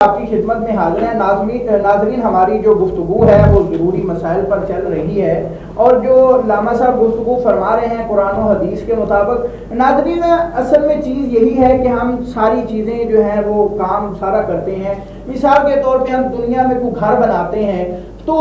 آپ کی خدمت میں حاضر ہیں ناظرین ہماری جو گفتگو ہے وہ ضروری مسائل پر چل رہی ہے اور جو علامہ صاحب گفتگو فرما رہے ہیں قرآن و حدیث کے مطابق ناظرین اصل میں چیز یہی ہے کہ ہم ساری چیزیں جو ہیں وہ کام سارا کرتے ہیں. مثال کے طور پہ ہم دنیا میں کوئی گھر بناتے ہیں تو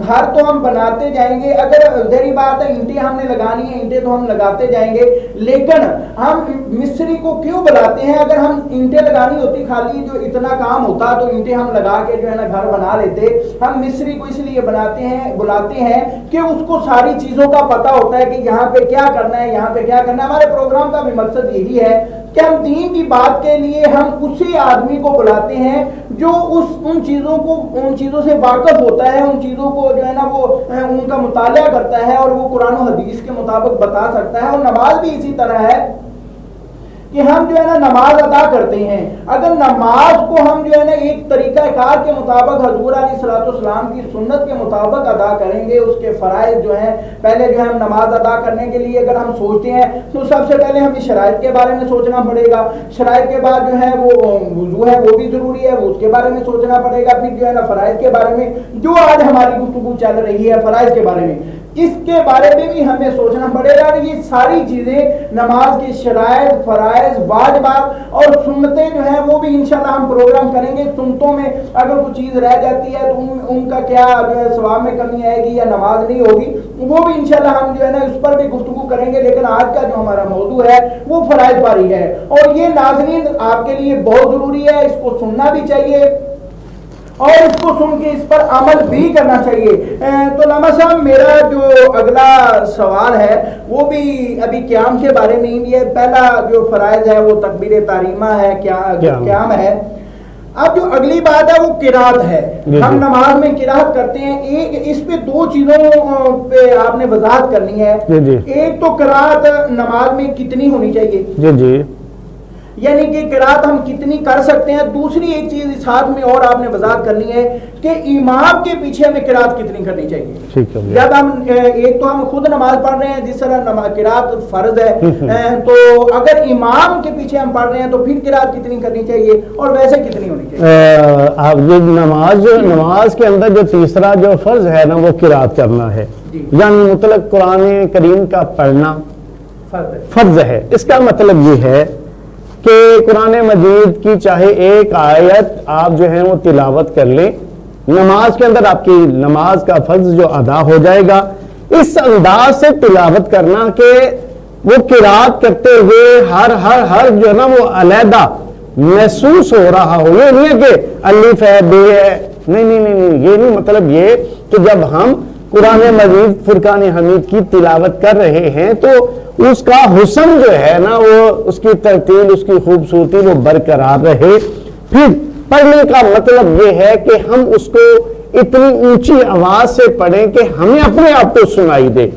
گھر تو ہم بناتے جائیں گے, اگر ظاہری بات ہے اینٹیں ہم نے لگانی ہیں اینٹیں تو ہم لگاتے جائیں گے, لیکن ہم مستری کو کیوں بلاتے ہیں؟ اگر ہم اینٹیں لگانی ہوتی خالی جو اتنا کام ہوتا تو اینٹیں ہم لگا کے جو ہے نا گھر بنا لیتے. ہم مستری کو اس لیے بلاتے ہیں کہ اس کو ساری چیزوں کا پتہ ہوتا ہے کہ یہاں پہ کیا کرنا ہے یہاں پہ کیا کرنا ہے. ہمارے پروگرام کا بھی مقصد یہی ہے کہ ہم دین کی بات کے لیے ہم اسی آدمی کو بلاتے ہیں جو ان چیزوں سے واقف ہوتا ہے, ان چیزوں کو جو ہے نا وہ ان کا مطالعہ کرتا ہے اور وہ قرآن و حدیث کے مطابق بتا سکتا ہے. اور نماز بھی اسی طرح ہے کہ ہم جو ہے نا نماز ادا کرتے ہیں, اگر نماز کو ہم جو ہے نا ایک طریقہ کار کے مطابق حضور علیہ الصلوۃ والسلام کی سنت کے مطابق ادا کریں گے, اس کے فرائض جو ہیں پہلے جو ہے ہم نماز ادا کرنے کے لیے اگر ہم سوچتے ہیں تو سب سے پہلے ہمیں شرائط کے بارے میں سوچنا پڑے گا. شرائط کے بعد جو ہے وہ وضو ہے وہ بھی ضروری ہے, وہ اس کے بارے میں سوچنا پڑے گا. پھر جو ہے نا فرائض کے بارے میں جو آج ہماری گفتگو چل رہی ہے فرائض کے بارے میں, اس کے بارے میں بھی ہمیں سوچنا پڑے گا. یہ ساری چیزیں نماز کی شرائط, فرائض, واجبات اور سنتیں جو ہیں وہ بھی انشاءاللہ ہم پروگرام کریں گے. سنتوں میں اگر کوئی چیز رہ جاتی ہے تو ان کا کیا جو ہے ثواب میں کمی آئے گی یا نماز نہیں ہوگی, وہ بھی انشاءاللہ ہم جو ہے نا اس پر بھی گفتگو کریں گے. لیکن آج کا جو ہمارا موضوع ہے وہ فرائض باری ہے اور یہ ناظرین آپ کے لیے بہت ضروری ہے, اس کو سننا بھی چاہیے اور اس کو سن کے اس پر عمل بھی کرنا چاہیے. تو علامہ صاحب میرا جو اگلا سوال ہے وہ بھی ابھی قیام کے بارے میں ہی ہے. پہلا جو فرائض ہے وہ تکبیر تحریمہ ہے, قیام ہے. اب جو اگلی بات ہے وہ قرات ہے. ہم نماز میں قرات کرتے ہیں, اس پہ دو چیزوں پہ آپ نے وضاحت کرنی ہے. ایک تو قرات نماز میں کتنی ہونی چاہیے, یعنی کہ قرات ہم کتنی کر سکتے ہیں. دوسری ایک چیز اس ہاتھ میں اور آپ نے وضاحت کرنی ہے کہ امام کے پیچھے ہمیں قرات کتنی کرنی چاہیے. جب ہم ایک تو ہم خود نماز پڑھ رہے ہیں جس طرح قرات فرض ہے, تو اگر امام کے پیچھے ہم پڑھ رہے ہیں تو پھر قرات کتنی کرنی چاہیے اور ویسے کتنی ہونی چاہیے؟ آپ یہ نماز کے اندر جو تیسرا جو فرض ہے نا وہ قرات کرنا ہے, یعنی مطلق قرآن کریم کا پڑھنا فرض ہے. اس کا مطلب یہ ہے کہ قرآن مجید کی چاہے ایک آیت آپ جو ہے وہ تلاوت کر لیں, نماز کے اندر آپ کی نماز کا فرض جو ادا ہو جائے گا. اس انداز سے تلاوت کرنا کہ وہ قرات کرتے ہوئے ہر جو ہے نا وہ علیحدہ محسوس ہو رہا ہو. یہ نہیں ہے کہ الف ہے بے ہے, نہیں, یہ نہیں. مطلب یہ کہ جب ہم قرآن مجید فرقان حمید کی تلاوت کر رہے ہیں تو اس کا حسن جو ہے نا وہ اس کی ترتیل, اس کی خوبصورتی وہ برقرار رہے. پھر پڑھنے کا مطلب یہ ہے کہ ہم اس کو اتنی اونچی آواز سے پڑھیں کہ ہمیں اپنے آپ کو سنائی دے.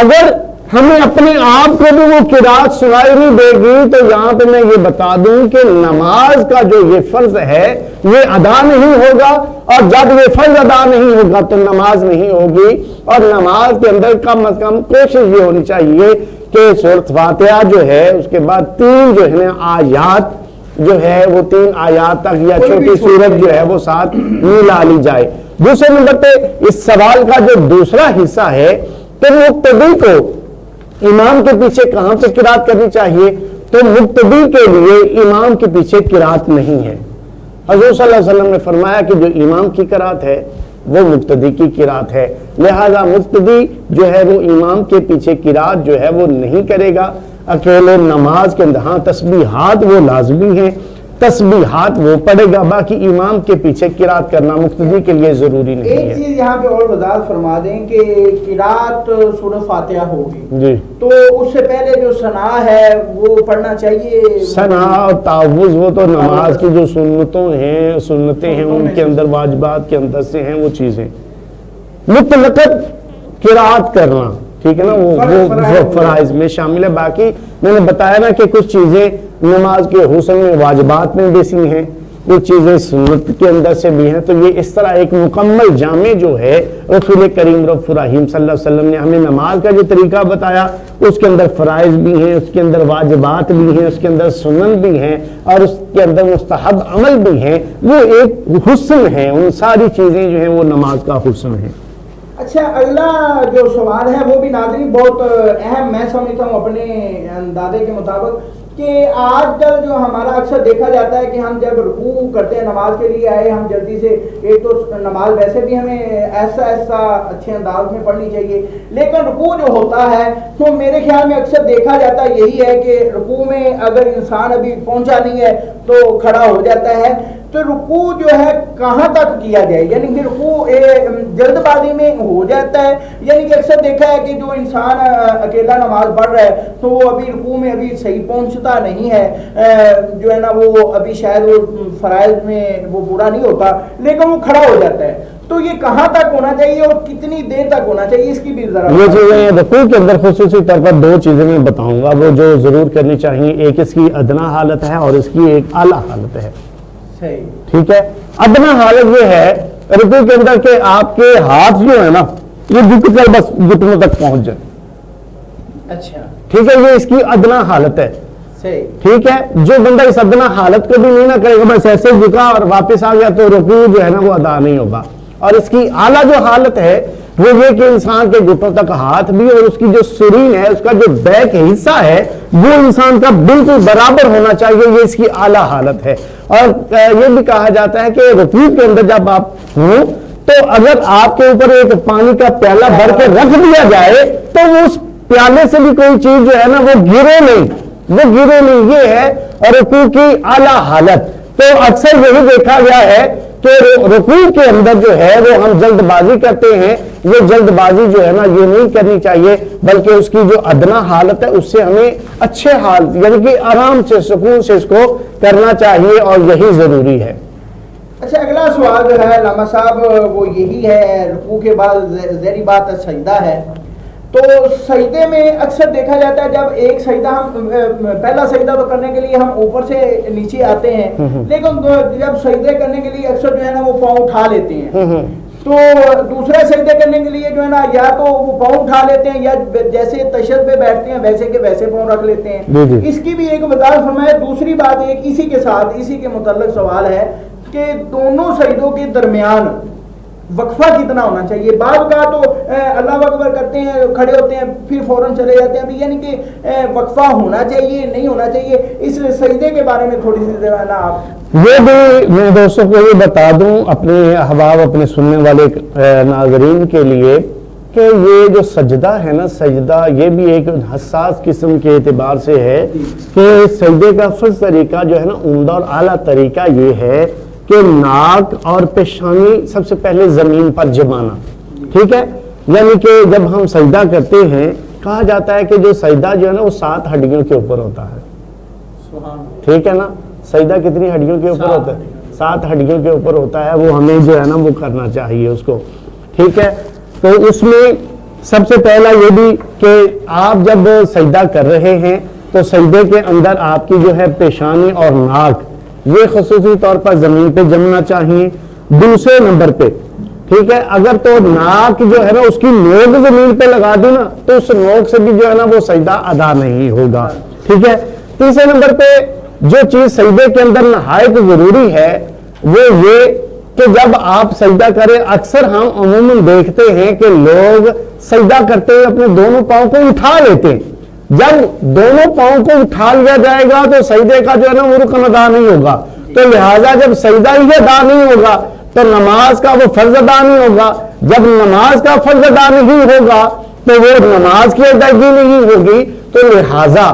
اگر ہمیں اپنے آپ کو بھی وہ قرات سنائی نہیں دے گی تو یہاں پہ میں یہ بتا دوں کہ نماز کا جو یہ فرض ہے یہ ادا نہیں ہوگا, اور جب یہ فرض ادا نہیں ہوگا تو نماز نہیں ہوگی. اور نماز کے اندر کم از کم کوشش یہ ہونی چاہیے کہ سورۃ فاتحہ جو ہے اس کے بعد 3 جو ہے آیات جو ہے وہ 3 آیات تک یا چھوٹی سورت جو ہے وہ ساتھ ملا لی جائے. دوسرے نمبر پہ اس سوال کا جو دوسرا حصہ ہے کہ مقتدی کو امام کے پیچھے کہاں پہ قرات کرنی چاہیے, تو مقتدی کے لیے امام کے پیچھے قرات نہیں ہے. حضور صلی اللہ علیہ وسلم نے فرمایا کہ جو امام کی قرات ہے وہ مقتدی کی قرات ہے, لہذا مقتدی جو ہے وہ امام کے پیچھے قرات جو ہے وہ نہیں کرے گا. اکیلے نماز کے اندر ہاں تسبیحات وہ لازمی ہیں, تسبیحات وہ پڑھے گا, باقی امام کے پیچھے قرات کرنا مقتدی کے لیے ضروری نہیں ہے. ایک چیز یہاں پہ اور وضاحت فرما دیں کہ قرات سورۃ فاتحہ ہوگی جی, تو اس سے پہلے جو ثنا ہے وہ پڑھنا چاہیے. ثنا اور تعوذ وہ تو نماز کی جو سنتیں ہیں ان کے اندر واجبات کے اندر سے ہیں وہ چیزیں. مطلق قرات کرنا ٹھیک ہے نا وہ فرائض میں شامل ہے. باقی میں نے بتایا نا کہ کچھ چیزیں نماز کے حسن میں واجبات میں بھی سی ہیں, وہ چیزیں سنت کے اندر سے بھی ہیں. تو یہ اس طرح ایک مکمل جامع جو ہے رسول کریم رب الرحیم صلی اللہ علیہ وسلم نے ہمیں نماز کا جو طریقہ بتایا, اس کے اندر فرائض بھی ہیں, اس کے اندر واجبات بھی ہیں, اس کے اندر سنن بھی ہیں, اور اس کے اندر مستحب عمل بھی ہیں. وہ ایک حسن ہے, ان ساری چیزیں جو ہیں وہ نماز کا حسن ہے. اچھا, اگلا جو سوال ہے وہ بھی ناظرین بہت اہم میں سمجھتا ہوں اپنے اندازے کے مطابق, کہ آج کل جو ہمارا اکثر دیکھا جاتا ہے کہ ہم جب رکوع کرتے ہیں, نماز کے لیے آئے ہم جلدی سے, ایک تو نماز ویسے بھی ہمیں ایسا اچھے انداز میں پڑھنی چاہیے, لیکن رکوع جو ہوتا ہے تو میرے خیال میں اکثر دیکھا جاتا یہی ہے کہ رکوع میں اگر انسان ابھی پہنچا نہیں ہے تو کھڑا ہو جاتا ہے. تو رکوع جو ہے کہاں تک کیا جائے, یعنی کہ رکوع جلد بازی میں ہو جاتا ہے, یعنی کہ اکثر دیکھا ہے کہ جو انسان اکیلا نماز پڑھ رہا ہے تو وہ ابھی رکوع میں ابھی صحیح پہنچتا نہیں ہے, جو ہے نا وہ ابھی شاید وہ فرائض میں وہ پورا نہیں ہوتا, لیکن وہ کھڑا ہو جاتا ہے. تو یہ کہاں تک ہونا چاہیے اور کتنی دیر تک ہونا چاہیے, اس کی بھی ذرا یہ چیزیں رکوع کے اندر خصوصی طور پر دو چیزیں میں بتاؤں گا وہ جو ضرور کرنی چاہیے. ایک اس کی ادنا حالت ہے اور اس کی ایک اعلیٰ حالت ہے. ٹھیک ہے, ادنا حالت یہ ہے رکوع کے اندر کہ آپ کے ہاتھ جو ہے نا یہ جھک کر بس گھٹنوں تک پہنچ جائے. اچھا ٹھیک ہے, یہ اس کی ادنا حالت ہے. ٹھیک ہے, جو بندہ اس ادنا حالت کو بھی نہیں نہ کرے گا, بس ایسے جھکا اور واپس آ گیا, تو رکوع جو ہے نا وہ ادا نہیں ہوگا. اور اس کی اعلیٰ جو حالت ہے وہ یہ کہ انسان کے گھٹنوں تک ہاتھ بھی اور اس کی جو سرین ہے, اس کا جو بیک حصہ ہے وہ انسان کا بالکل برابر ہونا چاہیے. یہ اس کی اعلیٰ حالت ہے. اور یہ بھی کہا جاتا ہے کہ رکوع کے اندر جب آپ ہوں تو اگر آپ کے اوپر ایک پانی کا پیالہ بھر کے رکھ دیا جائے تو اس پیالے سے بھی کوئی چیز جو ہے نا وہ گرے نہیں. یہ ہے اور رکوع کی اعلیٰ حالت. تو اکثر یہی دیکھا گیا ہے کہ رکوع کے اندر جو ہے وہ ہم جلد بازی کرتے ہیں. یہ جلد بازی جو ہے نا یہ نہیں کرنی چاہیے, بلکہ اس کی جو ادنا حالت ہے اس سے ہمیں اچھے حال یعنی کہ آرام سے سکون سے اس کو کرنا چاہیے, اور یہی ضروری ہے. اچھا, اگلا سوال جو ہے علامہ صاحب وہ یہی ہے, رکوع کے بعد ذہری بات سجدہ ہے. تو سجدے میں اکثر دیکھا جاتا ہے جب ایک سجدہ ہم پہلا سجدہ تو کرنے کے لیے ہم اوپر سے نیچے آتے ہیں, لیکن جب سجدے کرنے کے لیے اکثر جو ہے نا وہ پاؤں اٹھا لیتے ہیں. تو دوسرا سجدے کرنے کے لیے جو ہے نا یا تو وہ پاؤں اٹھا لیتے ہیں یا جیسے تشہد پہ بیٹھتے ہیں ویسے کے ویسے پاؤں رکھ لیتے ہیں. اس کی بھی ایک وضاحت فرمائے. دوسری بات ایک اسی کے ساتھ اسی کے متعلق سوال ہے کہ دونوں سجدوں کے درمیان وقفہ کتنا ہونا چاہیے. بعض کا تو اللہ اکبر کرتے ہیں, کھڑے ہوتے ہیں, پھر فوراً چلے جاتے ہیں, یعنی کہ وقفہ ہونا چاہیے نہیں ہونا چاہیے, اس سجدے کے بارے میں تھوڑی سی نا آپ. یہ بھی میں دوستوں کو یہ بتا دوں اپنے احباب اپنے سننے والے ناظرین کے لیے کہ یہ جو سجدہ ہے نا, سجدہ یہ بھی ایک حساس قسم کے اعتبار سے ہے کہ سجدے کا فرض طریقہ جو ہے نا عمدہ اور اعلیٰ طریقہ یہ ہے کہ ناک اور پیشانی سب سے پہلے زمین پر جمانا. ٹھیک ہے, یعنی کہ جب ہم سجدہ کرتے ہیں کہا جاتا ہے کہ جو سجدہ جو ہے نا وہ 7 ہڈیوں کے اوپر ہوتا ہے. ٹھیک ہے نا, سجدہ کتنی ہڈیوں کے اوپر ہوتا ہے؟ 7 ہڈیوں کے اوپر ہوتا ہے. وہ ہمیں جو ہے نا وہ کرنا چاہیے اس کو. ٹھیک ہے, تو اس میں سب سے پہلا یہ بھی کہ آپ جب سجدہ کر رہے ہیں تو سجدے کے اندر آپ کی جو ہے پیشانی اور ناک یہ خصوصی طور پر زمین پہ جمنا چاہیے. دوسرے نمبر پہ ٹھیک ہے, اگر تو ناک جو ہے نا اس کی نوک زمین پہ لگا دی نا تو اس نوک سے بھی جو ہے نا وہ سجدہ ادا نہیں ہوگا. ٹھیک ہے, تیسرے نمبر پہ جو چیز سجدے کے اندر نہایت ضروری ہے وہ یہ کہ جب آپ سجدہ کریں, اکثر ہم عموماً دیکھتے ہیں کہ لوگ سجدہ کرتے ہوئے اپنے دونوں پاؤں کو اٹھا لیتے ہیں. جب دونوں پاؤں کو اٹھا لیا جائے گا تو سجدے کا جو ہے نا وہ رکن ادا نہیں ہوگا. تو لہٰذا جب سجدہ ہی ادا نہیں ہوگا تو نماز کا وہ فرض ادا نہیں ہوگا. جب نماز کا فرض ادا نہیں ہوگا تو وہ نماز کی ادائیگی نہیں ہوگی. تو لہٰذا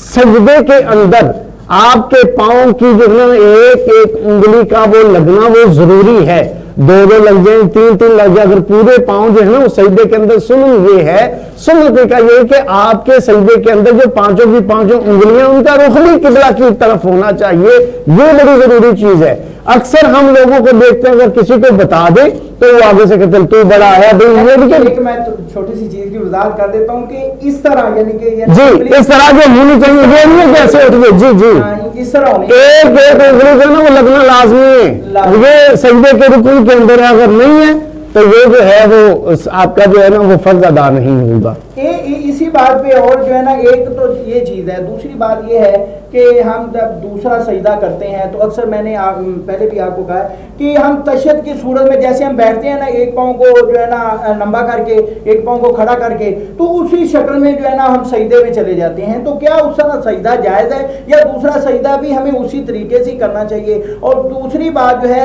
سجدے کے اندر آپ کے پاؤں کی جو ہے ایک ایک انگلی کا وہ لگنا وہ ضروری ہے. 2 لگ جائیں, 3 لگ جائیں, اگر پورے پاؤں جو ہے نا وہ سجدے کے اندر سنن یہ ہے, سنت کا یہ کہ آپ کے سجدے کے اندر جو پانچوں کی پانچوں انگلیاں ان کا رخ بھی قبلہ کی طرف ہونا چاہیے. یہ بڑی ضروری چیز ہے. اکثر ہم لوگوں کو دیکھتے ہیں اگر کسی کو بتا دے تو وہ آگے سے کہتے ہیں تو بڑا ہے ایک میں چھوٹی سی چیز کی وضاحت کر دیتا ہوں کہ اس طرح یعنی کہ جی اس طرح جو ہونی چاہیے یہ نہیں ہے کیسے اٹھ گئے جی جی اس طرح ایک انگلی جو ہے نا وہ لگنا لازمی ہے یہ سجدے کے رکوع کے اندر اگر نہیں ہے تو یہ جو ہے وہ آپ کا جو ہے نا وہ فرض ادا نہیں ہوگا. اسی بات پہ اور جو ہے نا ایک تو یہ چیز ہے, دوسری بات یہ ہے کہ ہم جب دوسرا سجدہ کرتے ہیں تو اکثر میں نے پہلے بھی آپ کو کہا ہے کہ ہم تشہد کی صورت میں جیسے ہم بیٹھتے ہیں نا ایک پاؤں کو جو ہے نا لمبا کر کے ایک پاؤں کو کھڑا کر کے, تو اسی شکل میں جو ہے نا ہم سجدے میں چلے جاتے ہیں. تو کیا اس طرح سجدہ جائز ہے یا دوسرا سجدہ بھی ہمیں اسی طریقے سے کرنا چاہیے؟ اور دوسری بات جو ہے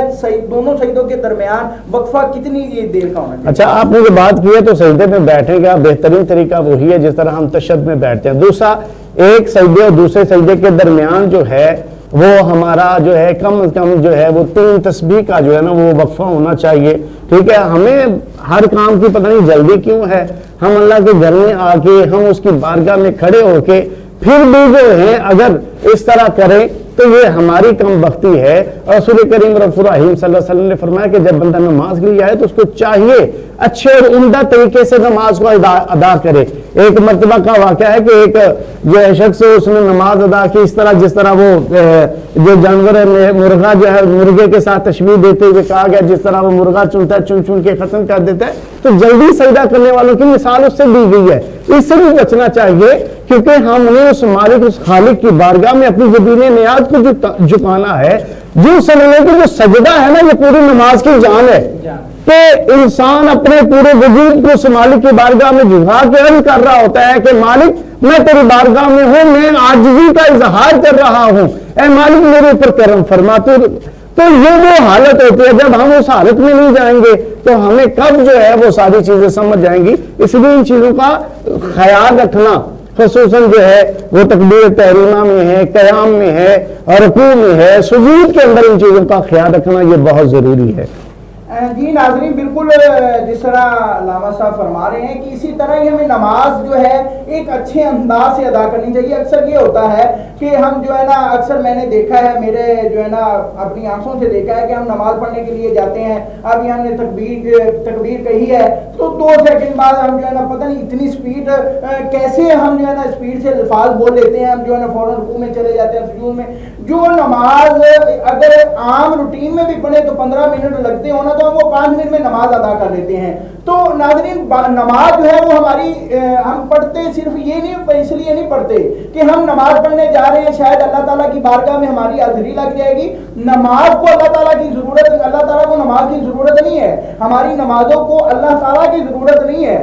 دونوں سجدوں کے درمیان وقفہ کتنی دیر کا ہونا چاہیے؟ اچھا آپ نے جو بات کی ہے تو سجدے میں بیٹھنے کا بہترین طریقہ وہی ہے جس طرح ہم تشہد میں بیٹھتے ہیں. دوسرا ایک سجدے اور دوسرے سجدے کے درمیان جو ہے وہ ہمارا جو ہے کم از کم جو ہے وہ 3 تسبیح کا جو ہے نا وہ وقفہ ہونا چاہیے. ٹھیک ہے, ہمیں ہر کام کی پتہ نہیں جلدی کیوں ہے, ہم اللہ کے گھر میں آ کے ہم اس کی بارگاہ میں کھڑے ہو کے پھر بھی جو ہے اگر اس طرح کریں تو یہ ہماری کم بختی ہے. رسول کریم رسول رحیم صلی اللہ علیہ وسلم نے فرمایا کہ جب بندہ نماز کے لیے آئے تو اس کو چاہیے اچھے اور عمدہ طریقے سے نماز کو ادا کرے. ایک مرتبہ کا واقعہ ہے کہ ایک جو شخص اس نے نماز ادا کی اس طرح جس طرح وہ جو جانور ہے مرغا جو ہے مرغے کے ساتھ تشبیہ دیتے ہوئے کہا گیا جس طرح وہ مرغا چنتا ہے چن چن کے ختم کر دیتا ہے. تو جلدی سجدہ کرنے والوں کی مثال اس سے دی گئی ہے. اس سے بھی بچنا چاہیے کیونکہ ہم نے اس مالک اس خالق کی بارگاہ میں اپنی زبین نیاز کو جھکانا ہے. جو سمجھنے کہ جو سجدہ ہے نا یہ پوری نماز کی جان ہے کہ انسان اپنے پورے وجود کو اس مالک کی بارگاہ میں جھکا کے عرض کر رہا ہوتا ہے کہ مالک میں تیری بارگاہ میں ہوں, میں عاجزی کا اظہار کر رہا ہوں, اے مالک میرے اوپر کرم فرما. تو یہ وہ حالت ہوتی ہے جب ہم اس حالت میں نہیں جائیں گے تو ہمیں کب جو ہے وہ ساری چیزیں سمجھ جائیں گی. اس لیے ان چیزوں کا خیال رکھنا خصوصاً جو ہے وہ تکبیر تحریمہ میں ہے, قیام میں ہے اور رکوع میں ہے, سجود کے اندر ان چیزوں کا خیال رکھنا یہ بہت ضروری ہے. جی ناظرین بالکل جس طرح علامہ صاحب فرما رہے ہیں کہ اسی طرح ہی ہمیں نماز جو ہے ایک اچھے انداز سے ادا کرنی چاہیے. اکثر یہ ہوتا ہے کہ ہم جو ہے نا اکثر میں نے دیکھا ہے میرے جو ہے نا اپنی آنکھوں سے دیکھا ہے کہ ہم نماز پڑھنے کے لیے جاتے ہیں, اب ہم نے تکبیر کہی ہے تو 2 سیکنڈ بعد ہم جو ہے نا پتہ نہیں اتنی سپیڈ کیسے ہم جو ہے نا سپیڈ سے الفاظ بول لیتے ہیں, ہم جو ہے نا فوراً رکوع میں چلے جاتے ہیں سجود میں. جو نماز اگر عام روٹین میں بھی پڑھے تو 15 منٹ لگتے ہونا تو ہم وہ 5 منٹ میں نماز ادا کر لیتے ہیں. تو ناظرین نماز جو ہے وہ ہماری ہم پڑھتے صرف یہ نہیں اس لیے نہیں پڑھتے کہ ہم نماز پڑھنے جا رہے ہیں شاید اللہ تعالیٰ کی بارگاہ میں ہماری حاضری لگ جائے گی. نماز کو اللہ تعالیٰ کو نماز کی ضرورت نہیں ہے, ہماری نمازوں کو اللہ تعالیٰ کی ضرورت نہیں ہے.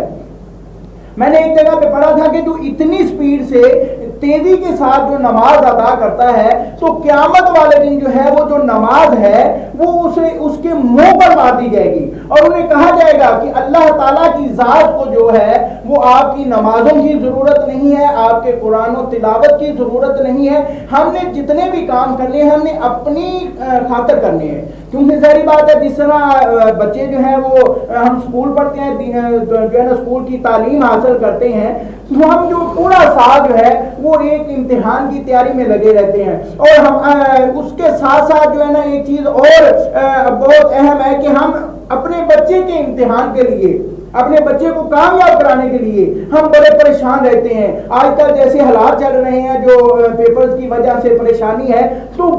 میں نے ایک جگہ پہ پڑھا تھا کہ جو اتنی سپیڈ سے تیزی کے ساتھ جو نماز ادا کرتا ہے تو قیامت والے دن جو ہے وہ جو نماز ہے وہ اس کے منہ پر مار دی جائے گی اور انہیں کہا جائے گا کہ اللہ تعالیٰ کی ذات کو جو ہے وہ آپ کی نمازوں کی ضرورت نہیں ہے, آپ کے قرآن و تلاوت کی ضرورت نہیں ہے. ہم نے جتنے بھی کام کرنے ہیں ہم نے اپنی خاطر کرنے ہیں. کیونکہ ظاہری بات ہے جس طرح بچے جو ہیں وہ ہم سکول پڑھتے ہیں جو ہے نا سکول کی تعلیم حاصل کرتے ہیں تو ہم جو پورا سال جو ہے وہ ایک امتحان کی تیاری میں لگے رہتے ہیں اور ہم اس کے ساتھ ساتھ جو ہے نا ایک چیز اور بہت اہم ہے کہ ہم اپنے بچے کے امتحان کے لیے اپنے بچے کو کامیاب کرانے کے لیے ہم بڑے پریشان رہتے ہیں. آج کل جیسے حالات چل رہے ہیں جو پیپرز کی وجہ سے پریشانی ہے تو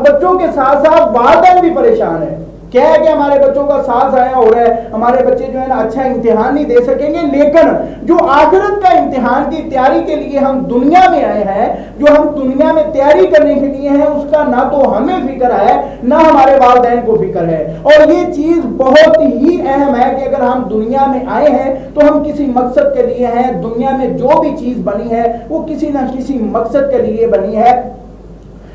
بچوں کے ساتھ ساتھ والدین بھی پریشان ہیں. کیا ہے کہ ہمارے بچوں کا ساتھ ضائع ہو رہا ہے, ہمارے بچے جو ہے نا اچھا امتحان نہیں دے سکیں گے, لیکن جو آخرت کا امتحان کی تیاری کے لیے ہم دنیا میں آئے ہیں, جو ہم دنیا میں تیاری کرنے کے لیے ہیں, اس کا نہ تو ہمیں فکر ہے نہ ہمارے والدین کو فکر ہے. اور یہ چیز بہت ہی اہم ہے کہ اگر ہم دنیا میں آئے ہیں تو ہم کسی مقصد کے لیے ہیں. دنیا میں جو بھی چیز بنی ہے وہ کسی نہ کسی مقصد کے لیے بنی ہے,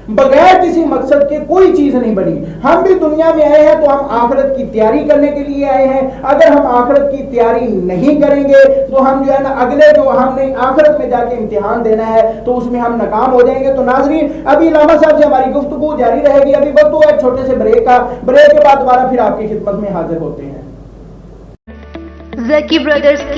بغیر کسی مقصد کے کوئی چیز نہیں بنی. ہم بھی دنیا میں آئے ہیں تو ہم آخرت کی تیاری کرنے کے لیے آئے ہیں. اگر ہم آخرت کی تیاری نہیں کریں گے تو ہم جو ہے نا اگلے جو ہم نے آخرت میں جا کے امتحان دینا ہے تو اس میں ہم ناکام ہو جائیں گے. تو ناظرین ابھی علامہ صاحب سے ہماری گفتگو جاری رہے گی. ابھی وقت ہوا ایک چھوٹے سے بریک کا, بریک کے بعد دوبارہ پھر آپ کی خدمت میں حاضر ہوتے ہیں. زکی برادرز کی